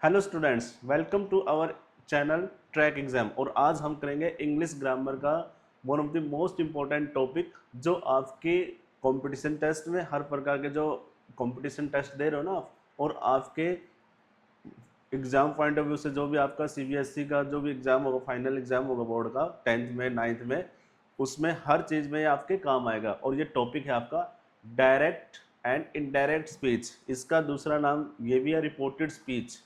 Hello students, welcome to our channel track exam. और आज हम करेंगे इंग्लिश ग्रामर का one of the most important topic, जो आपके कंपटीशन टेस्ट में हर प्रकार के जो कंपटीशन टेस्ट दे रहे हो ना आप, और आपके एग्जाम पॉइंट ऑफ व्यू से जो भी आपका सीबीएसई का जो भी एग्जाम होगा, फाइनल एग्जाम होगा बोर्ड का 10th में 9th में, उसमें हर चीज़ में ये आपके काम आएगा। और ये टॉपिक है आपका डायरेक्ट एंड इनडायरेक्ट स्पीच। इसका दूसरा नाम ये भी है रिपोर्टेड स्पीच।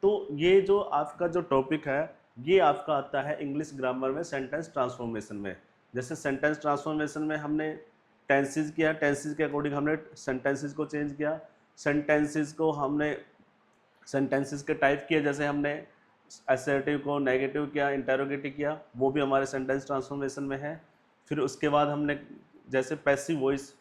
तो ये जो आपका जो टॉपिक है, ये आपका आता है इंग्लिश ग्रामर में सेंटेंस ट्रांसफॉर्मेशन में। जैसे सेंटेंस ट्रांसफॉर्मेशन में हमने टेंसेस किया, टेंसेस के अकॉर्डिंग हमने सेंटेंसेस को चेंज किया, सेंटेंसेस को हमने सेंटेंसेस के टाइप किए, जैसे हमने असर्टिव को नेगेटिव किया, इंटेरोगेटिव किया, वो भी हमारे सेंटेंस ट्रांसफॉर्मेशन में है। फिर उसके बाद हमने जैसे पैसिव वॉइस,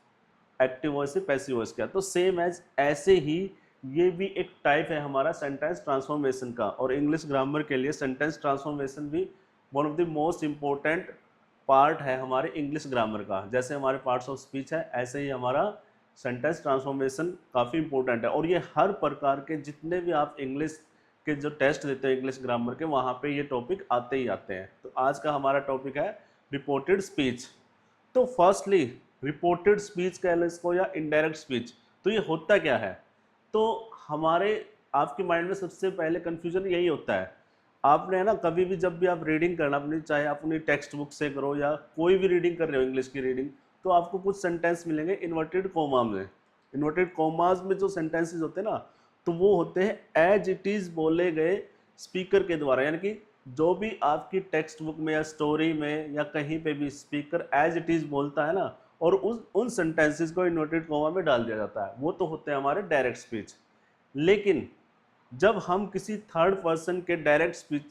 एक्टिव वॉइस से पैसिव वॉइस किया। तो सेम एज ऐसे ही ये भी एक टाइप है हमारा सेंटेंस ट्रांसफॉर्मेशन का। और इंग्लिश ग्रामर के लिए सेंटेंस ट्रांसफॉर्मेशन भी one of the most important part है हमारे इंग्लिश ग्रामर का। जैसे हमारे पार्ट्स ऑफ स्पीच है, ऐसे ही हमारा सेंटेंस ट्रांसफॉर्मेशन काफ़ी इंपॉर्टेंट है। और ये हर प्रकार के जितने भी आप इंग्लिश के जो टेस्ट देते हैं इंग्लिश ग्रामर के, वहाँ पे ये टॉपिक आते ही आते हैं। तो आज का हमारा टॉपिक है रिपोर्टेड स्पीच। तो फर्स्टली रिपोर्टेड स्पीच कह लो इसको, या इनडायरेक्ट स्पीच। तो ये होता क्या है? तो हमारे आपके माइंड में सबसे पहले कन्फ्यूजन यही होता है। आपने है ना, कभी भी जब भी आप रीडिंग करना अपनी, चाहे आप अपनी टेक्स्ट बुक से करो या कोई भी रीडिंग कर रहे हो इंग्लिश की रीडिंग, तो आपको कुछ सेंटेंस मिलेंगे इन्वर्टेड कोमा में। इन्वर्टेड कोमाज में जो सेंटेंसेस होते हैं ना, तो वो होते हैं एज इट इज़ बोले गए स्पीकर के द्वारा। यानी कि जो भी आपकी टेक्स्ट बुक में या स्टोरी में या कहीं पे भी स्पीकर एज इट इज़ बोलता है ना, और उन सेंटेंसेस को इन्वर्टेड कोमा में डाल दिया जाता है, वो तो होते हैं हमारे डायरेक्ट स्पीच। लेकिन जब हम किसी थर्ड पर्सन के डायरेक्ट स्पीच,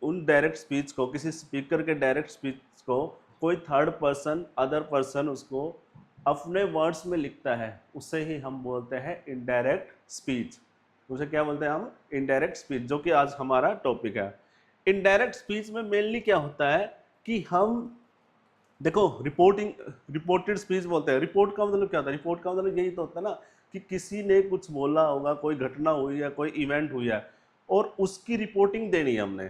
उन डायरेक्ट स्पीच को, किसी स्पीकर के डायरेक्ट स्पीच को कोई थर्ड पर्सन, अदर पर्सन उसको अपने वर्ड्स में लिखता है, उसे ही हम बोलते हैं इनडायरेक्ट स्पीच। उसे क्या बोलते हैं हम? इनडायरेक्ट स्पीच, जो कि आज हमारा टॉपिक है। इनडायरेक्ट स्पीच में मेनली क्या होता है कि हम देखो, रिपोर्टेड स्पीच बोलते हैं। रिपोर्ट का मतलब क्या होता है? रिपोर्ट का मतलब यही तो होता है ना कि किसी ने कुछ बोला होगा, कोई घटना हुई है, कोई इवेंट हुई है, और उसकी रिपोर्टिंग देनी है हमने।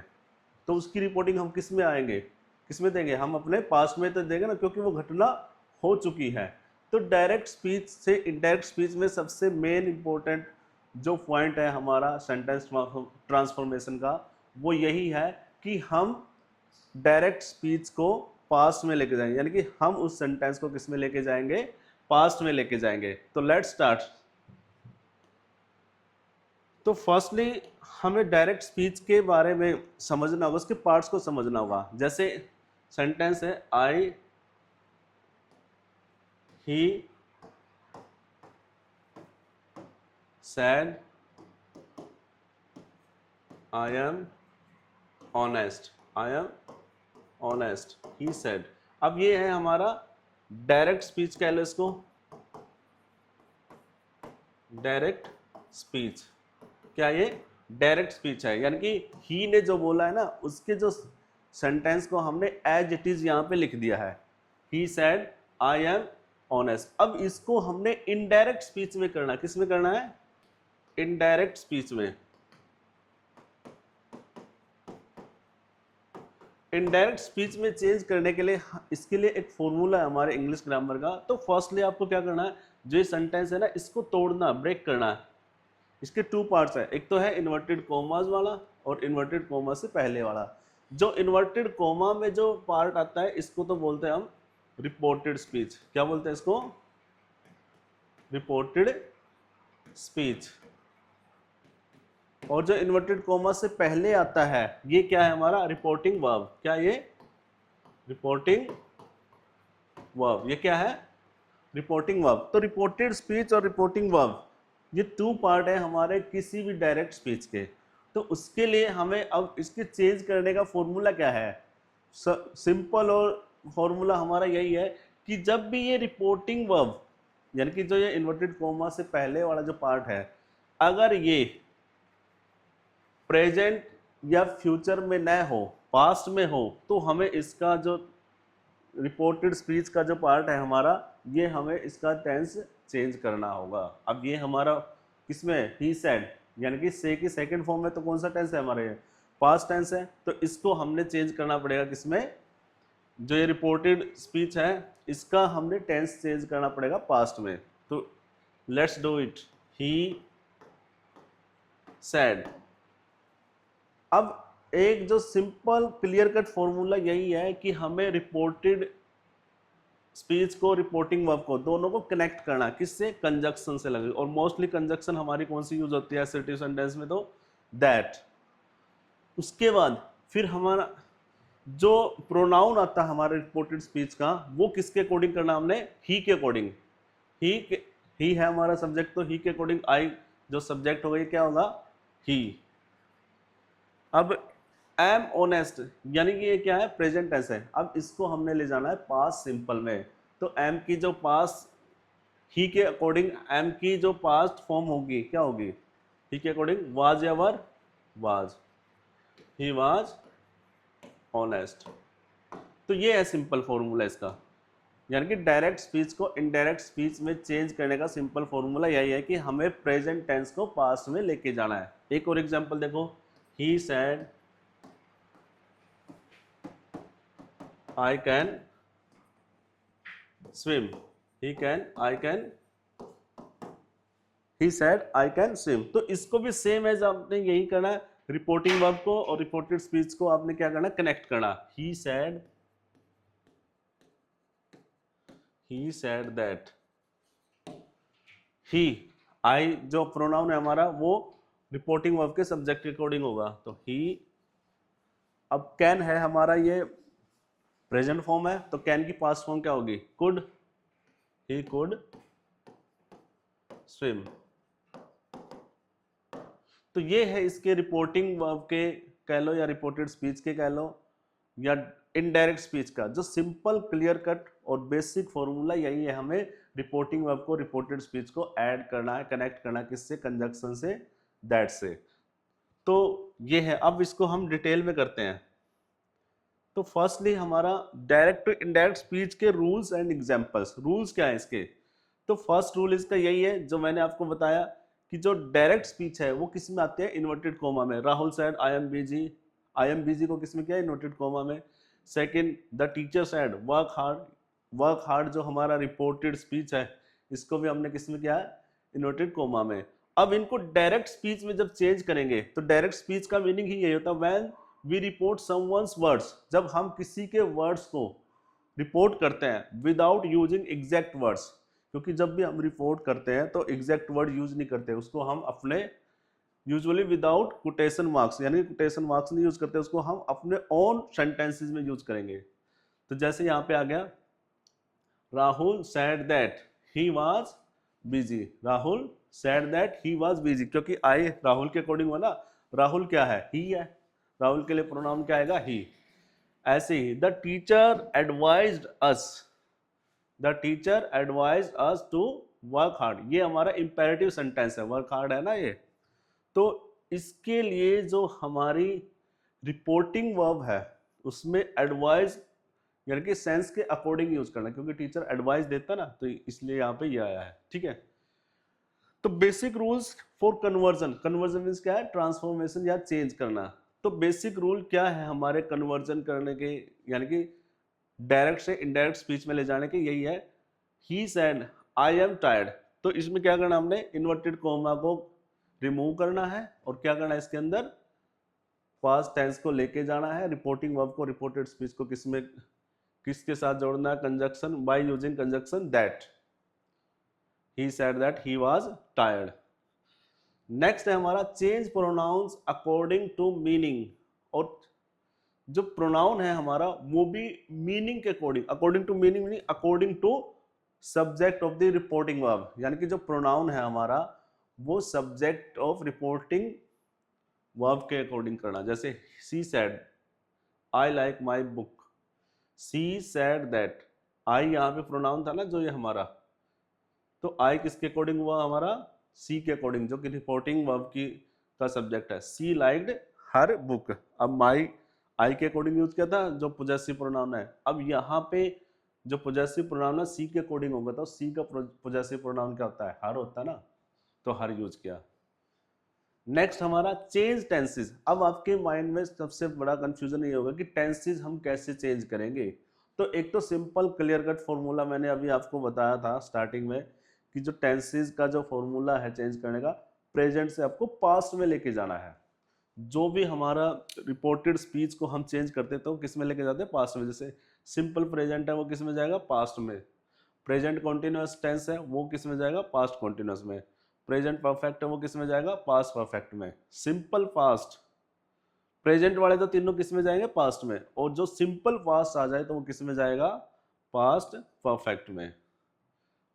तो उसकी रिपोर्टिंग हम किस में आएंगे, किस में देंगे? हम अपने पास्ट में तो देंगे ना, क्योंकि वो घटना हो चुकी है। तो डायरेक्ट स्पीच से इनडायरेक्ट स्पीच में सबसे मेन इंपॉर्टेंट जो पॉइंट है हमारा सेंटेंस ट्रांसफॉर्मेशन का, वो यही है कि हम डायरेक्ट स्पीच को पास्ट में लेके जाएंगे। यानी कि हम उस सेंटेंस को किस में लेके जाएंगे? पास्ट में लेके जाएंगे। तो लेट्स स्टार्ट। तो फर्स्टली हमें डायरेक्ट स्पीच के बारे में समझना होगा, उसके पार्ट्स को समझना होगा। जैसे सेंटेंस है I, he said, I am honest, I am honest, he said. अब ये है हमारा डायरेक्ट स्पीच, कह लो इसको डायरेक्ट स्पीच। क्या ये डायरेक्ट स्पीच है? यानी कि ही ने जो बोला है ना, उसके जो सेंटेंस को हमने एज इट इज यहां पे लिख दिया है, he said I am honest. अब इसको हमने इनडायरेक्ट स्पीच में करना, किस में करना है? इनडायरेक्ट स्पीच में। इनडायरेक्ट स्पीच में चेंज करने के लिए इसके लिए एक फॉर्मूला है हमारे इंग्लिश ग्रामर का। तो फर्स्टली आपको क्या करना है, जो ये सेंटेंस है ना, इसको तोड़ना, ब्रेक करना है। इसके टू पार्ट्स है, एक तो है इन्वर्टेड कोमास वाला और इन्वर्टेड कोमा से पहले वाला। जो इन्वर्टेड कोमा में जो पार्ट आता है, इसको तो बोलते हैं हम रिपोर्टेड स्पीच। क्या बोलते हैं इसको? Reported speech. और जो इन्वर्टेड कोमा से पहले आता है, ये क्या है हमारा? Reporting verb. क्या ये? Reporting verb. ये क्या है? Reporting verb. तो रिपोर्टेड स्पीच और रिपोर्टिंग वर्ब, ये टू पार्ट है हमारे किसी भी डायरेक्ट स्पीच के। तो उसके लिए हमें अब इसके चेंज करने का फॉर्मूला क्या है? सिंपल, और फॉर्मूला हमारा यही है कि जब भी ये रिपोर्टिंग वर्ब, यानी कि जो ये इन्वर्टेड कोमा से पहले वाला जो पार्ट है, अगर ये प्रेजेंट या फ्यूचर में न हो, पास्ट में हो, तो हमें इसका जो रिपोर्टेड स्पीच का जो पार्ट है हमारा, ये हमें इसका टेंस चेंज करना होगा। अब ये हमारा किसमें? ही सेड, यानी कि से की सेकंड फॉर्म में तो कौन सा टेंस है हमारे, पास्ट टेंस है, तो इसको हमने चेंज करना पड़ेगा किसमें, जो ये रिपोर्टेड स्पीच है इसका हमने टेंस चेंज करना पड़ेगा पास्ट में। तो let's do it, he said. अब एक जो सिंपल क्लियर कट फॉर्मूला यही है कि हमें रिपोर्टेड स्पीच को, रिपोर्टिंग वर्ब को, दोनों को कनेक्ट करना, किससे, कंजक्शन से लगे। और मोस्टली कंजक्शन हमारी कौन सी यूज होती है असर्टिव सेंटेंस में, तो दैट। उसके बाद फिर हमारा जो प्रोनाउन आता है हमारे रिपोर्टेड स्पीच का, वो किसके अकॉर्डिंग करना हमने, ही के अकॉर्डिंग। ही ही है हमारा सब्जेक्ट, तो ही के अकॉर्डिंग आई जो सब्जेक्ट होगा ये क्या होगा, ही। अब एम ऑनेस्ट, यानी कि ये क्या है, प्रेजेंट टेंस है। अब इसको हमने ले जाना है पास्ट सिंपल में। तो एम की जो पास्ट, ही के अकॉर्डिंग एम की जो पास्ट फॉर्म होगी क्या होगी, ही के अकॉर्डिंग वाज या वर, वाज, ही वाज ऑनेस्ट। तो ये है सिंपल फॉर्मूला इसका, यानी कि डायरेक्ट स्पीच को इनडायरेक्ट स्पीच में चेंज करने का सिंपल फॉर्मूला यही है कि हमें प्रेजेंट टेंस को पास्ट में लेके जाना है। एक और एग्जांपल देखो, he said I can swim. He said I can swim. तो इसको भी सेम एज आपने यही करना है, रिपोर्टिंग वर्ब को और रिपोर्टेड स्पीच को आपने क्या करना है, कनेक्ट करना। He said that he, I जो प्रोनाउन है हमारा वो रिपोर्टिंग वर्ब के सब्जेक्ट के अकॉर्डिंग होगा, तो he। अब कैन है हमारा ये प्रेजेंट फॉर्म है, तो कैन की पास्ट फॉर्म क्या होगी, कुड, ही कुड स्विम। तो ये है इसके रिपोर्टिंग वर्ब के कह लो या रिपोर्टेड स्पीच के कह लो या इनडायरेक्ट स्पीच का जो सिंपल क्लियर कट और बेसिक फॉर्मूला यही है, हमें रिपोर्टिंग वर्ब को रिपोर्टेड स्पीच को ऐड करना है, कनेक्ट करना है, किससे, कंजक्शन से, दैट से। तो ये है, अब इसको हम डिटेल में करते हैं। तो फर्स्टली हमारा डायरेक्ट टू इनडायरेक्ट स्पीच के रूल्स एंड एग्जांपल्स। रूल्स क्या है इसके, तो फर्स्ट रूल इसका यही है जो मैंने आपको बताया कि जो डायरेक्ट स्पीच है वो किस में आती है, इन्वर्टेड कोमा में। Rahul said I am busy, I am busy को किस में किया, इन्वर्टेड कोमा में। Second, the teacher said work hard, work hard जो हमारा रिपोर्टेड स्पीच है इसको भी हमने किस में किया है, इन्वर्टेड कोमा में। अब इनको डायरेक्ट स्पीच में जब चेंज करेंगे तो डायरेक्ट स्पीच का मीनिंग ही यही होता है, when we report someone's words, जब हम किसी के वर्ड्स को रिपोर्ट करते हैं विदाउट यूजिंग एग्जैक्ट वर्ड्स। क्योंकि जब भी हम रिपोर्ट करते हैं तो एग्जैक्ट वर्ड यूज नहीं करते, उसको हम अपने यूजुअली विदाउट कोटेशन मार्क्स, यानी कोटेशन मार्क्स नहीं यूज करते, उसको हम अपने ओन सेंटेंसेस में यूज करेंगे। तो जैसे यहाँ पे आ गया, Rahul said that he was busy, Rahul said that he was busy, क्योंकि आई राहुल के अकॉर्डिंग हुआ ना, राहुल क्या है, ही है, राहुल के लिए प्रोनाउन क्या आएगा, ही। ऐसे ही the teacher advised us, the teacher advised us to work hard, ये हमारा इंपेरेटिव सेंटेंस है, वर्क हार्ड है ना ये। तो इसके लिए जो हमारी रिपोर्टिंग वर्ब है उसमें एडवाइज यानी कि सेंस के अकॉर्डिंग यूज करना, क्योंकि टीचर एडवाइस देता ना, तो इसलिए यहाँ पे ये आया है, ठीक है। तो basic rules for conversion, conversion means क्या है, ट्रांसफॉर्मेशन या चेंज करना। तो बेसिक रूल क्या है हमारे कन्वर्जन करने के, यानी कि डायरेक्ट से इनडायरेक्ट स्पीच में ले जाने के, यही है, he said I am tired. तो इसमें क्या करना हमने, इन्वर्टेड कोमा को रिमूव करना है और क्या करना है इसके अंदर, पास्ट टेंस को लेके जाना है, रिपोर्टिंग वर्ब को, रिपोर्टेड स्पीच को किसमें, किसके साथ जोड़ना है, conjunction, by using conjunction that. He said that he was tired. Next है हमारा change pronouns according to meaning. और जो प्रोनाउन है हमारा वो भी मीनिंग के according, according to meaning meaning according to subject of the reporting verb, यानी कि जो प्रोनाउन है हमारा वो सब्जेक्ट ऑफ रिपोर्टिंग वर्ब के अकॉर्डिंग करना। जैसे सी said I like my book, she said that, I यहाँ पे प्रोनाउन था ना जो ये हमारा, तो आई किसके अकॉर्डिंग हुआ हमारा, सी के अकॉर्डिंग, जो कि रिपोर्टिंग वर्ब की का सब्जेक्ट है। सी लाइक्ड हर बुक, अब माई आई के अकॉर्डिंग यूज किया था जो पोजेसिव प्रोनाउन है। अब यहाँ पे जो पोजेसिव प्रोनाउन है सी के अकॉर्डिंग होगा, तो सी का पोजेसिव प्रोनाउन क्या होता है, हर होता है ना, तो हर यूज किया। नेक्स्ट हमारा चेंज टेंसेस। अब आपके माइंड में सबसे बड़ा कंफ्यूजन ये होगा कि टेंसेस हम कैसे चेंज करेंगे। तो एक तो सिंपल क्लियर कट फॉर्मूला मैंने अभी आपको बताया था स्टार्टिंग में कि जो टेंसेस का जो फॉर्मूला है चेंज करने का, प्रेजेंट से आपको पास्ट में लेके जाना है। जो भी हमारा रिपोर्टेड स्पीच को हम चेंज करते हैं तो किस में लेके जाते हैं, पास्ट में। जैसे सिंपल प्रेजेंट है वो किस में जाएगा, पास्ट में। प्रेजेंट कॉन्टिन्यूअस टेंस है वो किस में जाएगा, पास्ट कॉन्टिन्यूअस में। प्रेजेंट परफेक्ट है वो किस में जाएगा, पास्ट परफेक्ट में। सिंपल फास्ट प्रेजेंट वाले तो तीनों किस में जाएंगे, पास्ट में। और जो सिंपल फास्ट आ जाए तो वो किस में जाएगा, पास्ट परफेक्ट में।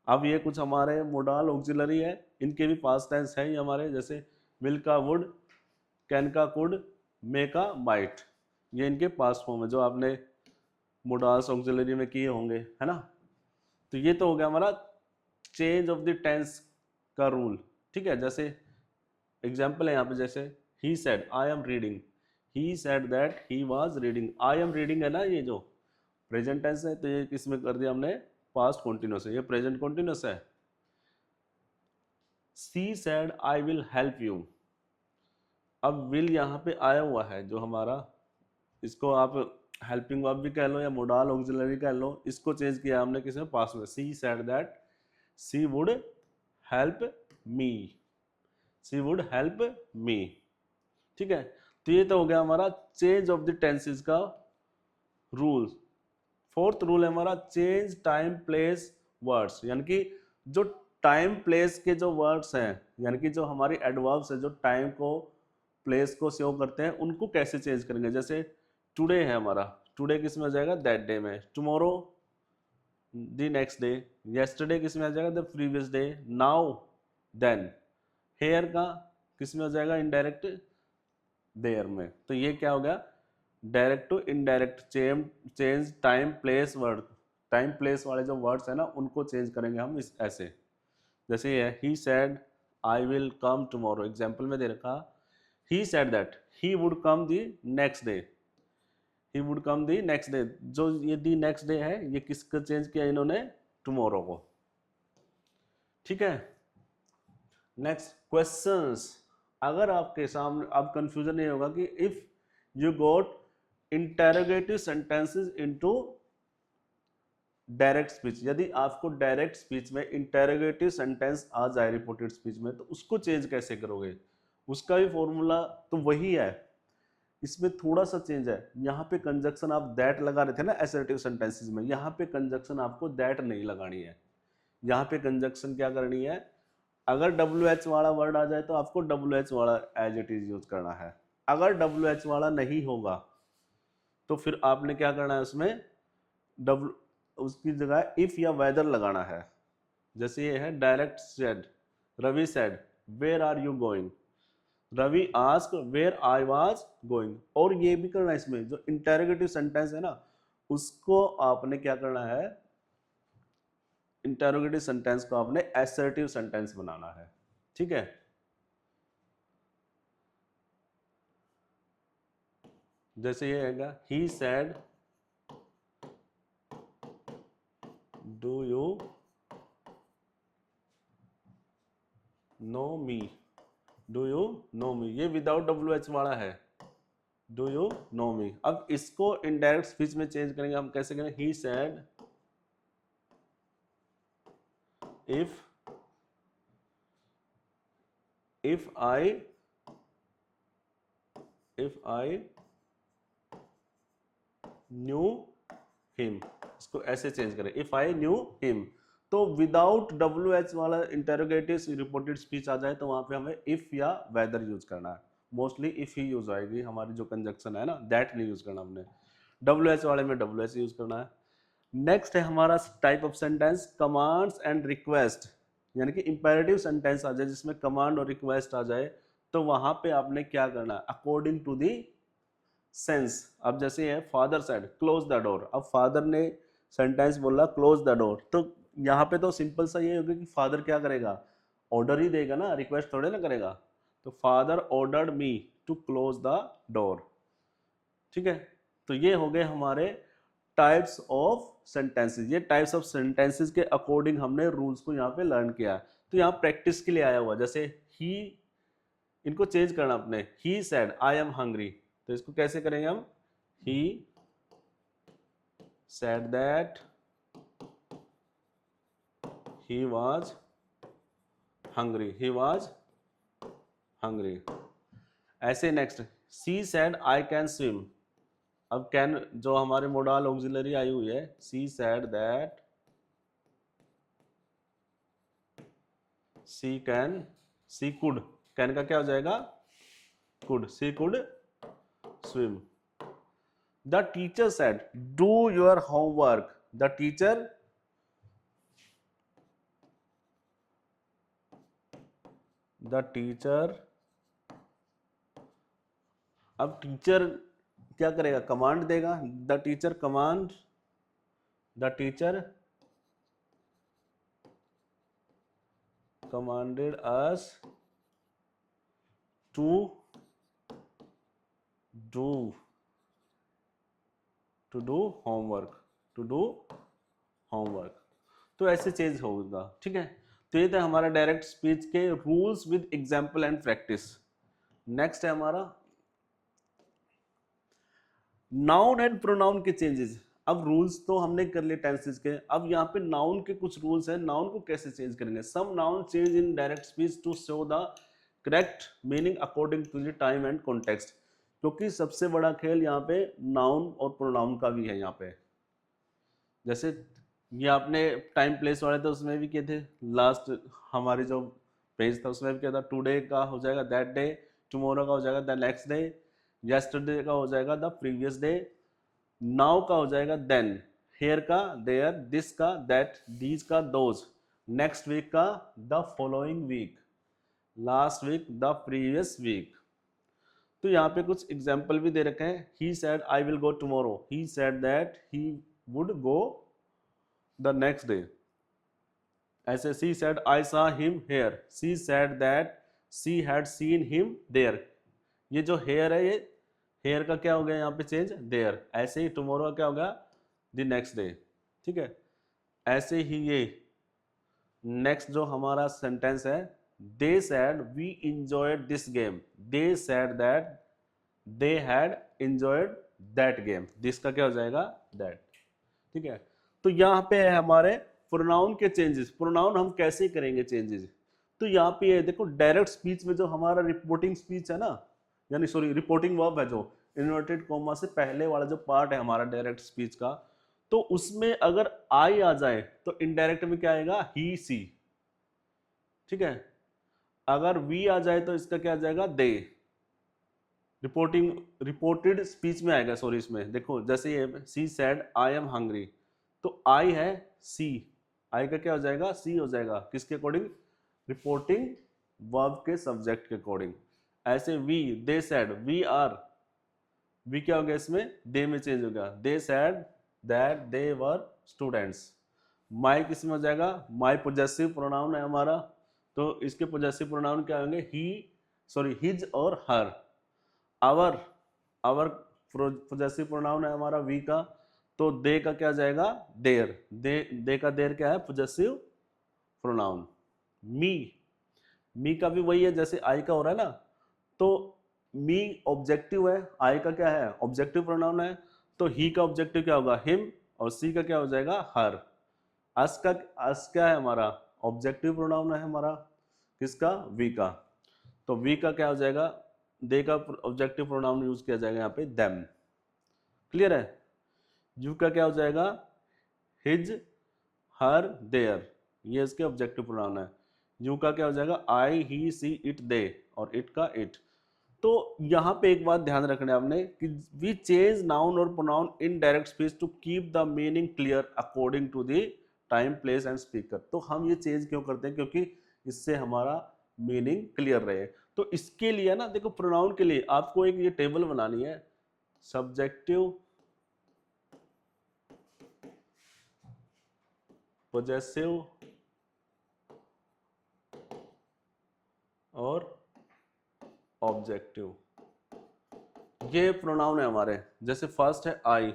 अब ये कुछ हमारे मोडाल ऑक्सिलरी है, इनके भी पास्ट टेंस है ये हमारे, जैसे विल का वुड, कैन का कुड, मे का माइट, ये इनके पास्ट फॉर्म है जो आपने मोडाल्स ऑक्सिलरी में किए होंगे, है ना। तो ये तो हो गया हमारा चेंज ऑफ द टेंस का रूल। ठीक है, जैसे एग्जाम्पल है यहाँ पे, जैसे ही said I am reading, he said that he was reading. I am reading है ना, ये जो प्रेजेंट टेंस है तो ये किसमें कर दिया हमने, पास्ट कॉन्टिन्यूअस है, ये प्रेजेंट कॉन्टिन्यूअस है। She said I will help you. अब विल यहाँ पे आया हुआ है जो हमारा, इसको आप हेल्पिंग वर्ब भी कह लो या मोडाल ऑक्सिलरी कह लो, इसको चेंज किया हमने किसमें, पास्ट में। She said that she would help me, she would help me. ठीक है, तो ये तो हो गया हमारा चेंज ऑफ द टेंसेस का रूल। फोर्थ रूल है हमारा चेंज टाइम प्लेस वर्ड्स, यानी कि जो टाइम प्लेस के जो वर्ड्स हैं, यानी कि जो हमारी एडवर्ब्स है जो टाइम को प्लेस को शो करते हैं, उनको कैसे चेंज करेंगे। जैसे टुडे है हमारा, टुडे किस में आ जाएगा, दैट डे में। Tomorrow the next day. Yesterday किस में आ जाएगा, the previous day. Now then. Here का किस में आ जाएगा, इनडायरेक्ट देयर में। तो ये क्या हो गया, direct to indirect change time place word. Time place वाले जो वर्ड्स है ना उनको चेंज करेंगे हम इस ऐसे। जैसे ये ही said I will come tomorrow, example में दे रखा, ही said that he would come the next day, he would come the next day. जो ये दी नेक्स्ट डे है ये किसका चेंज किया इन्होंने, टुमारो को। ठीक है, नेक्स्ट क्वेश्चंस। अगर आपके सामने, अब कंफ्यूजन नहीं होगा कि if you got interrogative sentences into direct speech, यदि आपको डायरेक्ट स्पीच में इंटेरोगेटिव सेंटेंस आ जाए रिपोर्टेड स्पीच में, तो उसको चेंज कैसे करोगे। उसका भी फॉर्मूला तो वही है, इसमें थोड़ा सा चेंज है। यहाँ पे कंजक्शन आप दैट लगा रहे थे ना एसर्टिव सेंटेंसेस में, यहाँ पे कंजक्शन आपको दैट नहीं लगानी है। यहाँ पे कंजक्शन क्या करनी है, अगर WH वाला वर्ड आ जाए तो आपको WH वाला एज इट इज यूज करना है। अगर WH वाला नहीं होगा तो फिर आपने क्या करना है, उसमें उसकी जगह इफ या वेदर लगाना है। जैसे ये है direct said, Ravi said where are you going, Ravi ask where I was going. और ये भी करना है, इसमें जो इंटेरोगेटिव सेंटेंस है ना उसको आपने क्या करना है, इंटेरोगेटिव सेंटेंस को आपने असर्टिव सेंटेंस बनाना है। ठीक है, जैसे ये है, he said do you know me, do you know me, ये विदाउट WH वाला है, डू यू नो मी। अब इसको इनडायरेक्ट स्पीच में चेंज करेंगे हम, कैसे करेंगे, he said if I knew him, इसको ऐसे चेंज करें, इफ आई न्यू हिम। तो विदाउट WH वाला इंटेरोगेटिव रिपोर्टेड स्पीच आ जाए तो वहां पे हमें इफ या वेदर यूज करना है। मोस्टली इफ ही यूज आएगी, हमारी जो कंजक्शन है ना दैट नहीं यूज करना हमने, WH वाले में WH यूज करना है। नेक्स्ट है हमारा type of sentence commands and request, यानी कि इंपेरेटिव सेंटेंस आ जाए जिसमें कमांड और रिक्वेस्ट आ जाए तो वहां पे आपने क्या करना है, अकॉर्डिंग टू दी सेंस। अब जैसे है father said close the door, अब फादर ने सेंटेंस बोला क्लोज द डोर, तो यहाँ पे तो सिंपल सा ये होगा कि फादर क्या करेगा, ऑर्डर ही देगा ना, रिक्वेस्ट थोड़े ना करेगा। तो father ordered me to close the door. ठीक है, तो ये हो गए हमारे टाइप्स ऑफ सेंटेंसेस। ये टाइप्स ऑफ सेंटेंसेस के अकॉर्डिंग हमने रूल्स को यहाँ पे लर्न किया है। तो यहाँ प्रैक्टिस के लिए आया हुआ, जैसे ही इनको चेंज करना अपने। He said I am hungry, तो इसको कैसे करेंगे हम? He said that he was hungry, he was hungry. ऐसे next, she said I can swim. अब कैन जो हमारे मोडाल ऑक्सिलरी आई हुई है, she said that she can, she could, can का क्या हो जाएगा? Could, she could swim. The teacher said do your homework, the teacher अब टीचर क्या करेगा? कमांड देगा। The teacher command, the teacher commanded us to do homework. तो ऐसे चेंज होगा, ठीक है। तो ये था हमारा डायरेक्ट स्पीच के rules with example and practice. Next है हमारा नाउन एंड प्रोनाउन के चेंजेस। अब रूल्स तो हमने कर लिए टेंसेस के, अब यहाँ पे नाउन के कुछ रूल्स हैं। नाउन को कैसे चेंज करेंगे? Some noun change in direct speech to show the correct meaning according to the time and context. क्योंकि सबसे बड़ा खेल यहाँ पे नाउन और प्रोनाउन का भी है। यहाँ पे जैसे ये आपने टाइम प्लेस वाले थे उसमें भी किए थे, लास्ट हमारे जो पेज था उसमें भी क्या था? टुडे का हो जाएगा दैट डे, टुमारो का हो जाएगा द नेक्स्ट डे, यस्टरडे का हो जाएगा द प्रीवियस डे, नाउ का हो जाएगा देन, हेयर का देयर, दिस का दैट, दीज का दोज, नेक्स्ट वीक का the following week, last week the previous week. तो यहाँ पे कुछ एग्जाम्पल भी दे रखे हैं। He said I will go tomorrow, he said that he would go the next day. ऐसे she said I saw him here, she said that she had seen him there. ये जो हेयर है, ये hair का क्या हो गया यहाँ पे चेंज? देयर। ऐसे ही टुमारो का क्या हो गया? द नेक्स्ट डे, ठीक है। ऐसे ही ये नेक्स्ट जो हमारा सेंटेंस है, they said we enjoyed this game, they said that they had enjoyed that game, this का क्या हो जाएगा? दैट, ठीक है। तो यहाँ पे है हमारे प्रोनाउन के चेंजेस। प्रोनाउन हम कैसे करेंगे चेंजेस? तो यहाँ पे ये देखो, डायरेक्ट स्पीच में जो हमारा रिपोर्टिंग स्पीच है ना, यानी सॉरी रिपोर्टिंग वर्ब है, जो इन्वर्टेड कॉमा से पहले वाला जो पार्ट है हमारा डायरेक्ट स्पीच का, तो उसमें अगर आई आ जाए तो इनडायरेक्ट में क्या आएगा? ही सी, ठीक है। अगर वी आ जाए तो इसका क्या आ जाएगा? दे। रिपोर्टेड स्पीच में आएगा, सॉरी इसमें देखो, जैसे ये सी सेड आई एम हंग्री, तो आई है सी, आई का क्या हो जाएगा? सी हो जाएगा। किसके अकॉर्डिंग? रिपोर्टिंग वर्ब के सब्जेक्ट के अकॉर्डिंग। ऐसे we, they said, we are, we क्या हो गया इसमें? दे में चेंज हो गया, they said that they were students. My किस में हो जाएगा? माई पोजेसिव प्रोनाउन है हमारा, तो इसके पोजेसिव प्रोनाउन क्या होंगे? ही, सॉरी हिज और हर। आवर, आवर पोजेसिव प्रोनाउन है हमारा वी का, तो दे का क्या जाएगा? देयर। दे का देयर क्या है? Possessive pronoun. मी, मी का भी वही है जैसे आई का हो रहा है ना, तो मी ऑब्जेक्टिव है, आई का क्या है? ऑब्जेक्टिव प्रोनाउन है, तो ही का ऑब्जेक्टिव क्या होगा? हिम, और सी का क्या हो जाएगा? हर। अस का, अस क्या है हमारा? ऑब्जेक्टिव प्रोनाउन है हमारा, किसका? वी का, तो वी का क्या हो जाएगा? दे का ऑब्जेक्टिव प्रोनाउन यूज किया जाएगा यहाँ पे देम। क्लियर है? यू का क्या हो जाएगा? हिज, हर, देयर, ये इसके ऑब्जेक्टिव प्रोनाउन है। यू का क्या हो जाएगा? आई, ही, सी, इट, दे, और इट का इट। तो यहाँ पे एक बात ध्यान रखना है आपने कि वी चेंज नाउन और pronoun in direct speech to keep the meaning clear according to the time, place and speaker. तो हम ये चेंज क्यों करते हैं? क्योंकि इससे हमारा मीनिंग क्लियर रहे। तो इसके लिए ना देखो, प्रोनाउन के लिए आपको एक ये टेबल बनानी है, सब्जेक्टिव, पोजेसिव और ऑब्जेक्टिव, ये प्रोनाउन है हमारे। जैसे फर्स्ट है आई,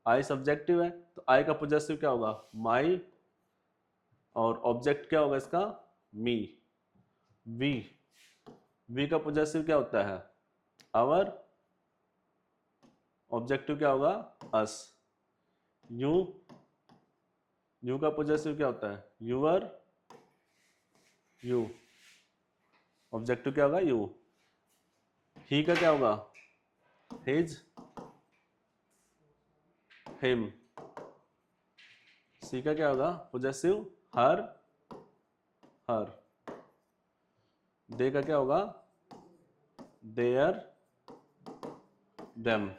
आई सब्जेक्टिव है, तो आई का पोजेसिव क्या होगा? माई, और ऑब्जेक्ट क्या होगा इसका? मी, वी, वी का पोजेसिव क्या होता है? आवर। ऑब्जेक्टिव क्या होगा? अस। यू, यू का पोजेसिव क्या होता है? Your, you. ऑब्जेक्टिव क्या होगा? यू। ही का क्या होगा? His, him. सी का क्या होगा? पोजेसिव हर, हर। दे का क्या होगा? There, them.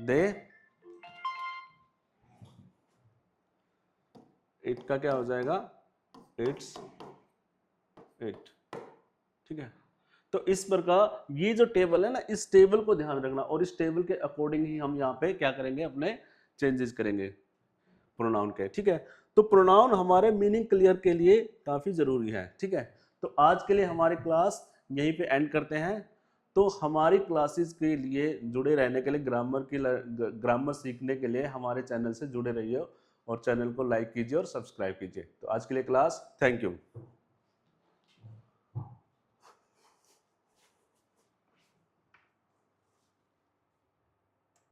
दे। इट का क्या हो जाएगा? It's, it. ठीक है। तो इस प्रकार ये जो टेबल है ना, इस टेबल को ध्यान रखना और इस टेबल के अकॉर्डिंग ही हम यहाँ पे क्या करेंगे? अपने चेंजेस करेंगे प्रोनाउन के। ठीक है। तो प्रोनाउन हमारे मीनिंग क्लियर के लिए काफी जरूरी है। ठीक है। तो आज के लिए हमारी क्लास यहीं पे एंड करते हैं। तो हमारी क्लासेस के लिए जुड़े रहने के लिए, ग्रामर सीखने के लिए हमारे चैनल से जुड़े रहिए और चैनल को लाइक कीजिए और सब्सक्राइब कीजिए। तो आज के लिए क्लास, थैंक यू।